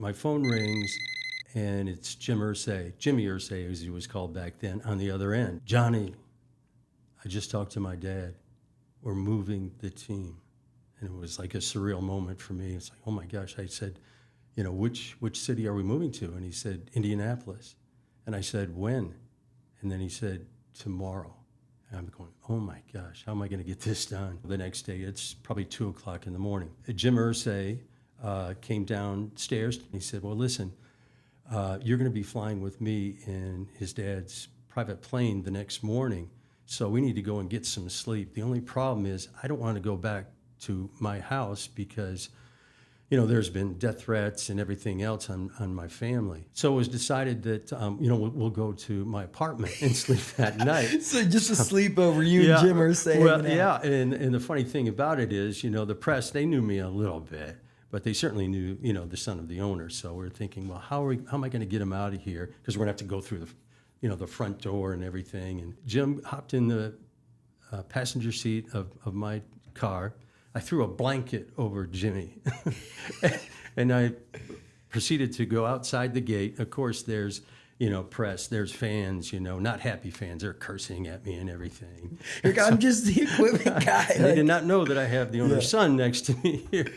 My phone rings, and it's Jimmy Irsay, as he was called back then, on the other end. Johnny, I just talked to my dad. We're moving the team. And it was like a surreal moment for me. It's like, oh my gosh. I said, which city are we moving to? And he said, Indianapolis. And I said, when? And then he said, tomorrow. And I'm going, oh my gosh, how am I going to get this done? The next day, it's probably 2 o'clock in the morning. Jim Irsay came downstairs. And he said, well, listen, you're going to be flying with me in his dad's private plane the next morning. So we need to go and get some sleep. The only problem is I don't want to go back to my house because, there's been death threats and everything else on my family. So it was decided that, we'll go to my apartment and sleep that night. So just a sleepover, you and Jim Irsay. Well, yeah, and the funny thing about it is, the press, they knew me a little bit, but they certainly knew, the son of the owner. So we're thinking, well, how am I going to get him out of here? Because we're going to have to go through the front door and everything. And Jim hopped in the passenger seat of my car. I threw a blanket over Jimmy, and I proceeded to go outside the gate. Of course, there's, press, there's fans, not happy fans. They're cursing at me and everything. I'm just the equipment guy. They did not know that I have the owner's son next to me here.